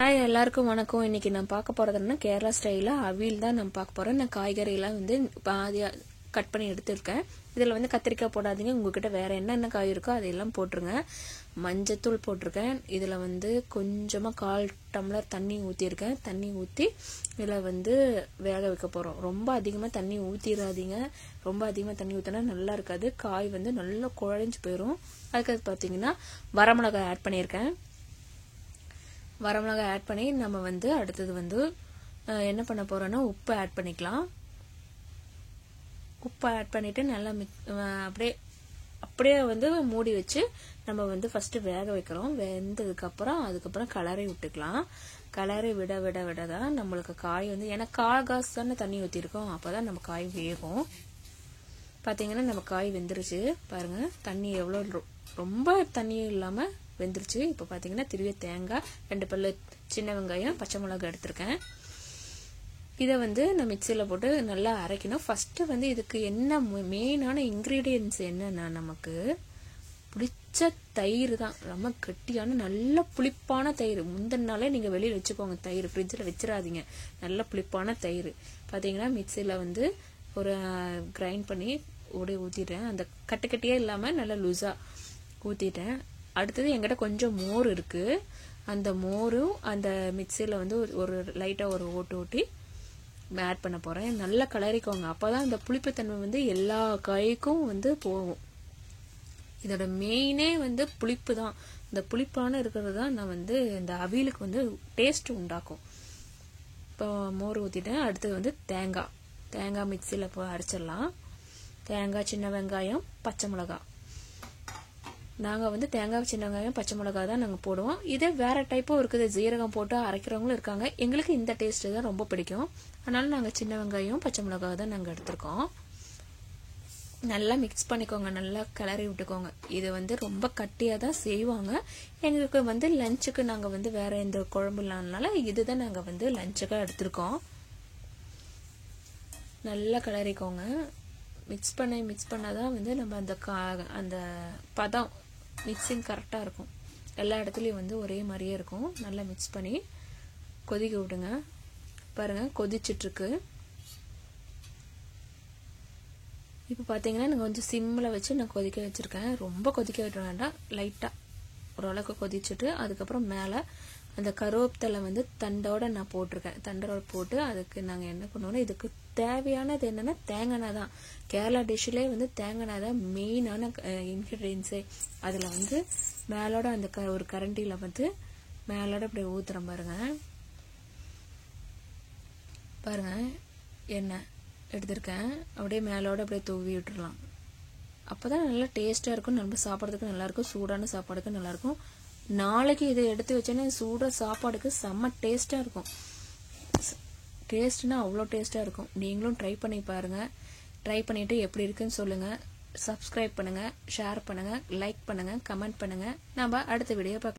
Hi எல்லாருக்கும் வணக்கம். இன்னைக்கு நான் பார்க்க போறதுன்னா கேரளா ஸ்டைல அவியல் தான் நான் பார்க்க போறேன். நான் காய்கறி எல்லாம் வந்து பாதியா கட் பண்ணி எடுத்துருக்கேன். இதுல வந்து கத்திரிக்காய் போடாதீங்க, உங்ககிட்ட வேற என்னென்ன காய் இருக்கோ அதையெல்லாம் போட்டுருங்க. மஞ்சத்தூள் போட்டிருக்கேன். இதுல வந்து கொஞ்சமா 1/4 டம்ளர் தண்ணி ஊத்திருக்கேன். தண்ணி ஊத்தி இதுல வந்து வேக வைக்க போறோம். ரொம்ப அதிகமா தண்ணி ஊத்திடாதீங்க. ரொம்ப அதிகமா தண்ணி ஊத்தினா நல்லா இருக்காது, காய் வந்து நல்லா குழஞ்சு போயிடும். அதுக்கு பாத்தீங்கன்னா வரமிளகாய் ஆட் பண்ணியிருக்கேன். வரமிளகாய் ஆட் பண்ணி நம்ம வந்து அடுத்தது வந்து என்ன பண்ண போறோம்னா உப்பு ஆட் பண்ணிக்கலாம். உப்பு ஆட் பண்ணிட்டு நல்லா அப்படியே வந்து மூடி வச்சு நம்ம வந்து ஃபர்ஸ்ட் வேக வைக்கிறோம். வெந்ததுக்கு அப்புறம் அதுக்கப்புறம் கலரை விட்டுக்கலாம். கலரை விட விட விட தான் நம்மளுக்கு காய் வந்து, ஏன்னா 1/4 காசு தானே தண்ணி ஊற்றிருக்கோம், அப்போதான் நம்ம காய் வேகும். பார்த்தீங்கன்னா நம்ம காய் வெந்துருச்சு பாருங்க. தண்ணி எவ்வளோ ரொம்ப தண்ணியும் இல்லாமல் வெந்துருச்சு. இப்போ பார்த்தீங்கன்னா திருவிய தேங்காய், 2 பல்லு சின்ன வெங்காயம், பச்சை மிளகாய் எடுத்திருக்கேன். இதை வந்து நான் மிக்சியில் போட்டு நல்லா அரைக்கணும். ஃபர்ஸ்ட் வந்து இதுக்கு என்ன மெயினான இன்கிரீடியன்ஸ் என்னன்னா, நமக்கு பிடிச்ச தயிர் தான். ரொம்ப கெட்டியான நல்ல புளிப்பான தயிர். முந்தின நாளே நீங்கள் வெளியில் வச்சுக்கோங்க, தயிர் ஃப்ரிட்ஜில் வச்சிடாதீங்க. நல்ல புளிப்பான தயிர் பார்த்தீங்கன்னா மிக்சியில் வந்து ஒரு கிரைண்ட் பண்ணி ஊற்றிட்டேன். அந்த கட்டியே இல்லாமல் நல்லா லூஸாக ஊற்றிட்டேன். அடுத்தது என்கிட்ட கொஞ்சம் மோர் இருக்கு. அந்த மோரும் அந்த மிக்சியில் வந்து ஒரு லைட்டாக ஒரு ஓட்டி ஆட் பண்ண போறேன். நல்லா கலரிக்கோங்க, அப்போதான் இந்த புளிப்புத்தன்மை வந்து எல்லா காய்க்கும் வந்து போகும். இதோட மெயினே வந்து புளிப்பு தான். இந்த புளிப்பான இருக்கிறது தான் நான் வந்து இந்த அவியலுக்கு வந்து டேஸ்ட் உண்டாக்கும். இப்போ மோர் ஊற்றிட்டேன். அடுத்தது வந்து தேங்காய் மிக்சியில் அரைச்சிடலாம். தேங்காய், சின்ன வெங்காயம், பச்சை மிளகாய். நாங்கள் வந்து தேங்காய், சின்ன வெங்காயம், பச்சை மிளகாய் தான் நாங்கள் போடுவோம். இதே வேற டைப்பும் இருக்குது, ஜீரகம் போட்டு அரைக்கிறவங்களும் இருக்காங்க. எங்களுக்கு இந்த டேஸ்ட் தான் ரொம்ப பிடிக்கும். அதனால நாங்கள் சின்ன வெங்காயம், பச்சை மிளகாய் தான் நாங்கள் எடுத்திருக்கோம். நல்லா மிக்ஸ் பண்ணிக்கோங்க, நல்லா கிளறி விட்டுக்கோங்க. இது வந்து ரொம்ப கட்டியாக தான் செய்வாங்க. எங்களுக்கு வந்து லஞ்சுக்கு நாங்கள் வந்து வேற எந்த குழம்பு இல்லாதனால இதுதான் நாங்கள் வந்து லஞ்சுக்காக எடுத்திருக்கோம். நல்லா கிளறிக்கோங்க. மிக்ஸ் பண்ணாதான் வந்து நம்ம அந்த பதம் மிக்சிங் கரெக்டாக இருக்கும். எல்லா இடத்துலையும் வந்து ஒரே மாதிரியே இருக்கும். நல்லா மிக்ஸ் பண்ணி கொதிக்க விடுங்க. பாருங்க கொதிச்சுட்டு இருக்கு. இப்போ பார்த்தீங்கன்னா நான் கொஞ்சம் சிம்மில் வச்சு நான் கொதிக்க வச்சிருக்கேன். ரொம்ப கொதிக்க விட வேண்டாம், லைட்டாக ஓரளவுக்கு கொதிச்சுட்டு அதுக்கப்புறம் மேலே அந்த கருவேப்பிலை வந்து தண்டோட நான் போட்டிருக்கேன். தண்டோட போட்டு அதுக்கு நாங்கள் என்ன பண்ணுவோம்னா, இதுக்கு தேவையானது என்னன்னா தேங்காய் தான். கேரளா டிஷ்லேயே வந்து தேங்காய் தான் மெயினான இன்கிரீடியன்ஸே. அதில் வந்து மேலோட அந்த ஒரு கரண்டியில் வந்து மேலோட அப்படியே ஊத்துறேன் பாருங்க எண்ணெய் எடுத்திருக்கேன். அப்படியே மேலோட அப்படியே தூவி விட்டுடலாம். அப்போதான் நல்லா டேஸ்டாக இருக்கும். நம்ம சாப்பிட்றதுக்கு நல்லா இருக்கும், சூடான சாப்பாடுக்கு நல்லா இருக்கும். நாளைக்கு இதை எடுத்து வச்சேன்னா சூடாக சாப்பாடுக்கு செம்ம டேஸ்டா இருக்கும். டேஸ்ட்னா அவ்வளோ டேஸ்டா இருக்கும். நீங்களும் ட்ரை பண்ணி பாருங்க. ட்ரை பண்ணிட்டு எப்படி இருக்குன்னு சொல்லுங்க. சப்ஸ்கிரைப் பண்ணுங்க, ஷேர் பண்ணுங்க, லைக் பண்ணுங்க, கமெண்ட் பண்ணுங்க. நம்ம அடுத்த வீடியோ பார்க்கலாம்.